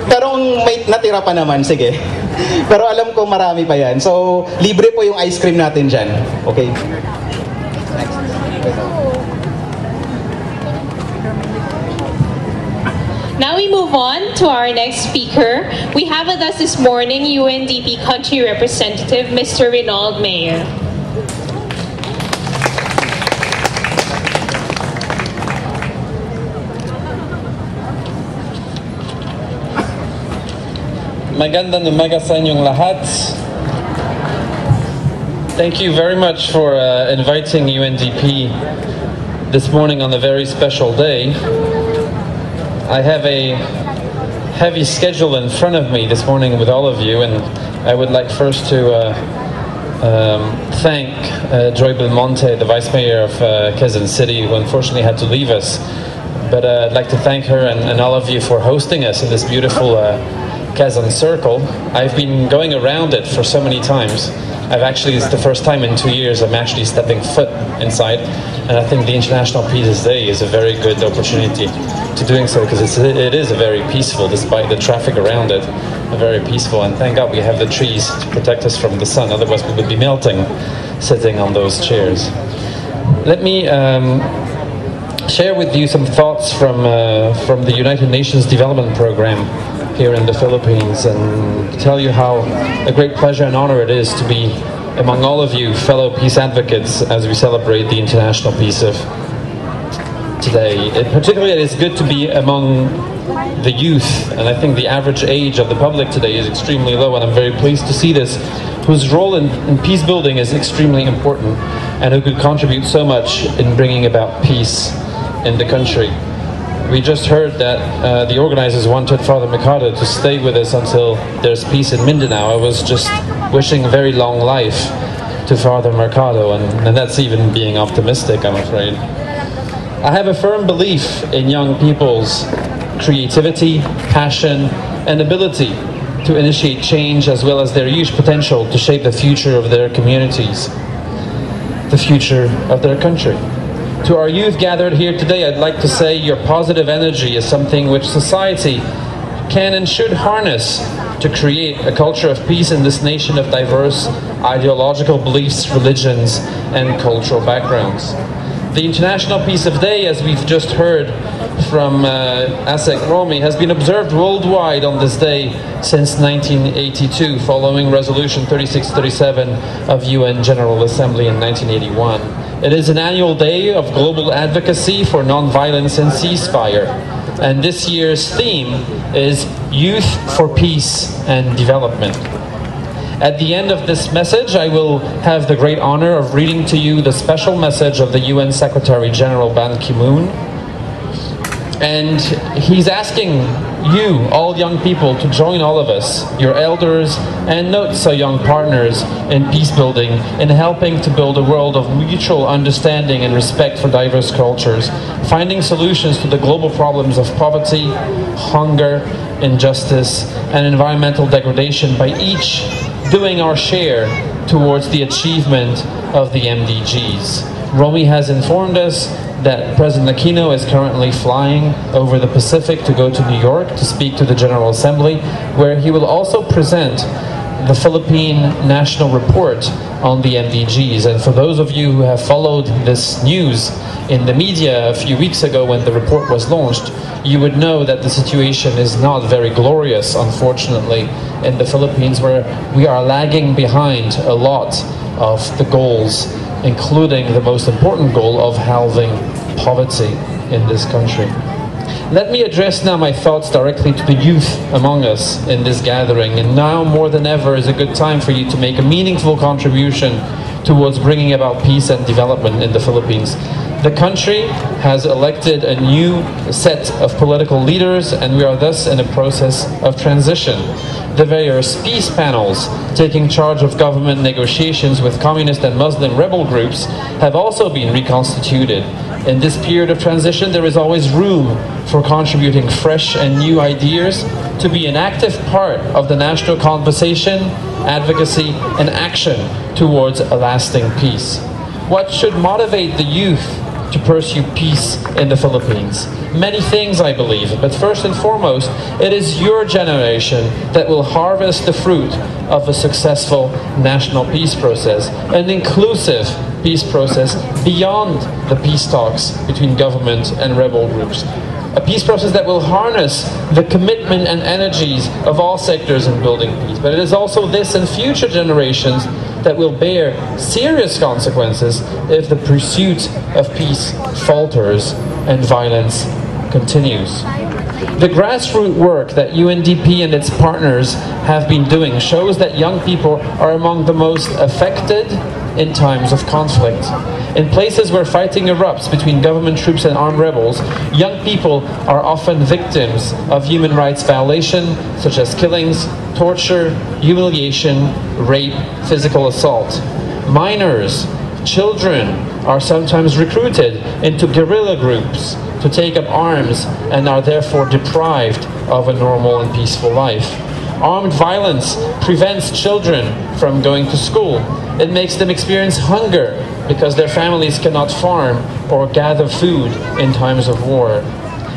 Pero may natira pa naman, sige. Pero alam ko marami pa yan. So, libre po yung ice cream natin dyan. Okay? Now we move on to our next speaker. We have with us this morning UNDP Country Representative, Mr. Renaud, Meyer. Magandang umaga sa inyong lahat. Thank you very much for inviting UNDP this morning on a very special day. I have a heavy schedule in front of me this morning with all of you, and I would like first to thank Joy Belmonte, the Vice Mayor of Quezon City, who unfortunately had to leave us. But I'd like to thank her and all of you for hosting us in this beautiful Quezon Circle. I've been going around it for so many times. It's the first time in 2 years I'm actually stepping foot inside, and I think the International Peace Day is a very good opportunity to doing so, because it is a very peaceful, despite the traffic around it, very peaceful, and thank God we have the trees to protect us from the sun, otherwise we would be melting sitting on those chairs. Let me share with you some thoughts from the United Nations Development Program here in the Philippines, and tell you how a great pleasure and honor it is to be among all of you fellow peace advocates as we celebrate the International Peace of today. Particularly, it is good to be among the youth, and I think the average age of the public today is extremely low, and I'm very pleased to see this, whose role in peace building is extremely important, and who could contribute so much in bringing about peace in the country. We just heard that the organizers wanted Father Mercado to stay with us until there's peace in Mindanao. I was just wishing a very long life to Father Mercado, and that's even being optimistic, I'm afraid. I have a firm belief in young people's creativity, passion, and ability to initiate change, as well as their huge potential to shape the future of their communities, the future of their country. To our youth gathered here today, I'd like to say your positive energy is something which society can and should harness to create a culture of peace in this nation of diverse ideological beliefs, religions, and cultural backgrounds. The International Peace of Day, as we've just heard from Asek Romi, has been observed worldwide on this day since 1982, following Resolution 3637 of UN General Assembly in 1981. It is an annual day of global advocacy for nonviolence and ceasefire, and this year's theme is Youth for Peace and Development. At the end of this message, I will have the great honor of reading to you the special message of the UN Secretary General Ban Ki-moon. And he's asking you, all young people, to join all of us, your elders and not so young partners in peace building, in helping to build a world of mutual understanding and respect for diverse cultures, finding solutions to the global problems of poverty, hunger, injustice, and environmental degradation by each doing our share towards the achievement of the MDGs. Romy has informed us that President Aquino is currently flying over the Pacific to go to New York to speak to the General Assembly, where he will also present the Philippine National Report on the MDGs. And for those of you who have followed this news in the media a few weeks ago when the report was launched, you would know that the situation is not very glorious, unfortunately, in the Philippines, where we are lagging behind a lot of the goals, including the most important goal of halving poverty in this country. Let me address now my thoughts directly to the youth among us in this gathering, and now more than ever is a good time for you to make a meaningful contribution towards bringing about peace and development in the Philippines. The country has elected a new set of political leaders, and we are thus in a process of transition. The various peace panels taking charge of government negotiations with communist and Muslim rebel groups have also been reconstituted. In this period of transition, there is always room for contributing fresh and new ideas to be an active part of the national conversation, advocacy, and action towards a lasting peace. What should motivate the youth to pursue peace in the Philippines? Many things, I believe, but first and foremost, it is your generation that will harvest the fruit of a successful national peace process, an inclusive peace process beyond the peace talks between government and rebel groups. A peace process that will harness the commitment and energies of all sectors in building peace. But it is also this and future generations that will bear serious consequences if the pursuit of peace falters and violence continues. The grassroots work that UNDP and its partners have been doing shows that young people are among the most affected in times of conflict. In places where fighting erupts between government troops and armed rebels, young people are often victims of human rights violations such as killings, torture, humiliation, rape, physical assault. Minors, children are sometimes recruited into guerrilla groups to take up arms and are therefore deprived of a normal and peaceful life. Armed violence prevents children from going to school. It makes them experience hunger because their families cannot farm or gather food in times of war.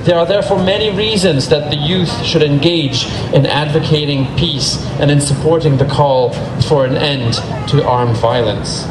There are therefore many reasons that the youth should engage in advocating peace and in supporting the call for an end to armed violence.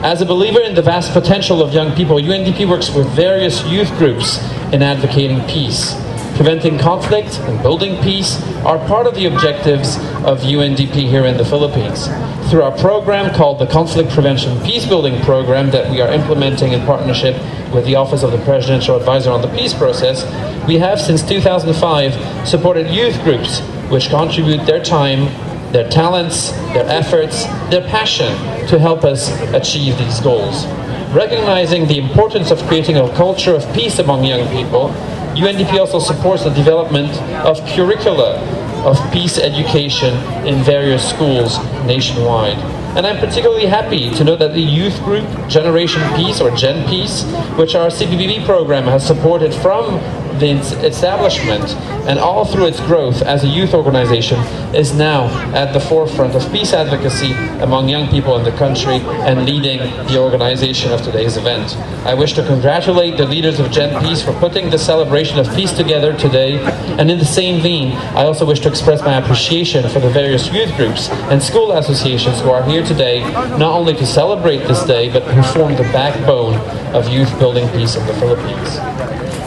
As a believer in the vast potential of young people, UNDP works with various youth groups in advocating peace. Preventing conflict and building peace are part of the objectives of UNDP here in the Philippines. Through our program called the Conflict Prevention Peacebuilding Program that we are implementing in partnership with the Office of the Presidential Advisor on the Peace Process, we have since 2005 supported youth groups which contribute their time, their talents, their efforts, their passion to help us achieve these goals. Recognizing the importance of creating a culture of peace among young people, UNDP also supports the development of curricula of peace education in various schools nationwide. And I'm particularly happy to note that the youth group Generation Peace, or Gen Peace, which our CPBB program has supported from the establishment and all through its growth as a youth organization, is now at the forefront of peace advocacy among young people in the country and leading the organization of today's event. I wish to congratulate the leaders of Gen Peace for putting the celebration of peace together today, and in the same vein, I also wish to express my appreciation for the various youth groups and school associations who are here today, not only to celebrate this day, but who form the backbone of youth building peace in the Philippines.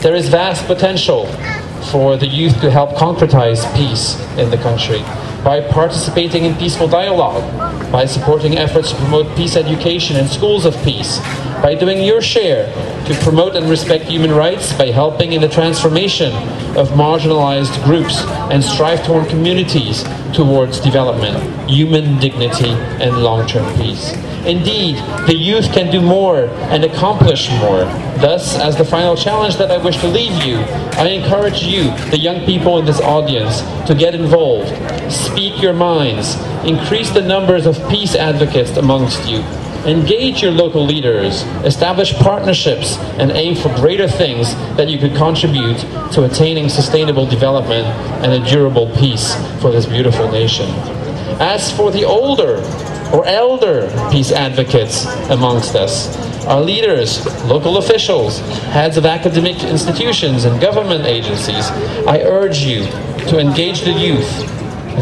There is vast potential for the youth to help concretize peace in the country by participating in peaceful dialogue, by supporting efforts to promote peace education in schools of peace, by doing your share to promote and respect human rights, by helping in the transformation of marginalized groups and strife-torn communities towards development, human dignity, and long-term peace. Indeed, the youth can do more and accomplish more. Thus, as the final challenge that I wish to leave you, I encourage you, the young people in this audience, to get involved, speak your minds, increase the numbers of peace advocates amongst you, engage your local leaders, establish partnerships, and aim for greater things that you could contribute to attaining sustainable development and a durable peace for this beautiful nation. As for the older or elder peace advocates amongst us, our leaders, local officials, heads of academic institutions and government agencies, I urge you to engage the youth.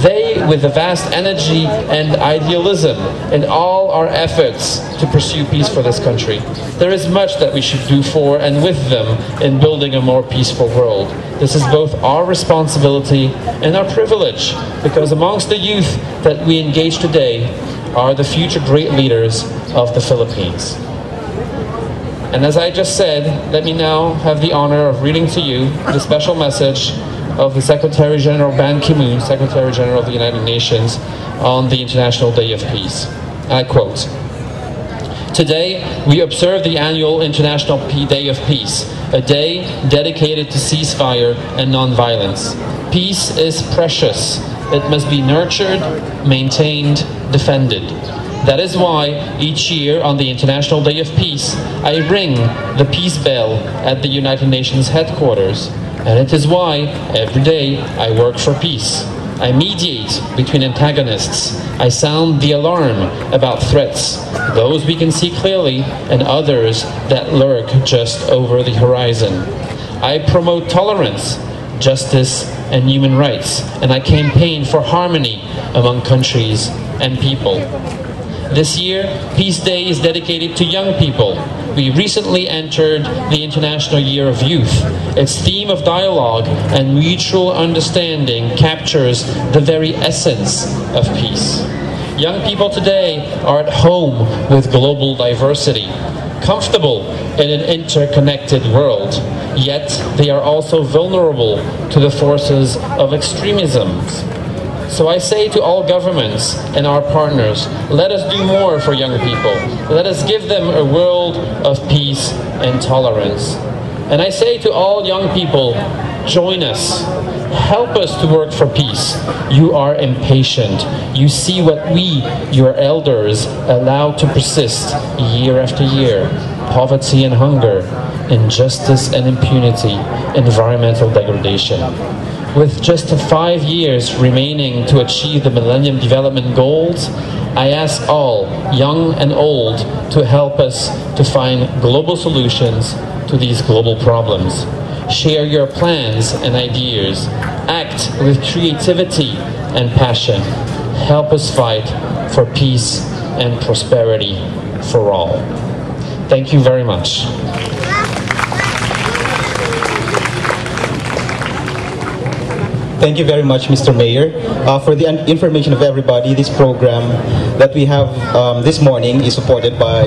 They, with the vast energy and idealism in all our efforts to pursue peace for this country. There is much that we should do for and with them in building a more peaceful world. This is both our responsibility and our privilege, because amongst the youth that we engage today are the future great leaders of the Philippines. And as I just said, let me now have the honor of reading to you the special message of the Secretary General Ban Ki-moon, Secretary General of the United Nations, on the International Day of Peace. And I quote, "Today, we observe the annual International Day of Peace, a day dedicated to ceasefire and nonviolence. Peace is precious. It must be nurtured, maintained, defended. That is why each year on the International Day of Peace, I ring the peace bell at the United Nations headquarters. And it is why every day I work for peace. I mediate between antagonists. I sound the alarm about threats, those we can see clearly and others that lurk just over the horizon. I promote tolerance, justice, and human rights, and I campaign for harmony among countries and people. This year, Peace Day is dedicated to young people. We recently entered the International Year of Youth. Its theme of dialogue and mutual understanding captures the very essence of peace. Young people today are at home with global diversity, comfortable in an interconnected world, yet they are also vulnerable to the forces of extremisms. So I say to all governments and our partners, let us do more for young people. Let us give them a world of peace and tolerance. And I say to all young people, join us. Help us to work for peace. You are impatient. You see what we, your elders, allow to persist year after year. Poverty and hunger, injustice and impunity, environmental degradation. With just 5 years remaining to achieve the Millennium Development Goals, I ask all, young and old, to help us to find global solutions to these global problems. Share your plans and ideas. Act with creativity and passion. Help us fight for peace and prosperity for all. Thank you very much. Thank you very much, Mr. Mayor. For the information of everybody, this program that we have this morning is supported by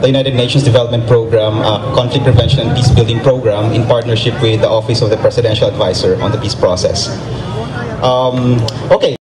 the United Nations Development Program, Conflict Prevention and Peacebuilding Program in partnership with the Office of the Presidential Advisor on the Peace Process. Okay.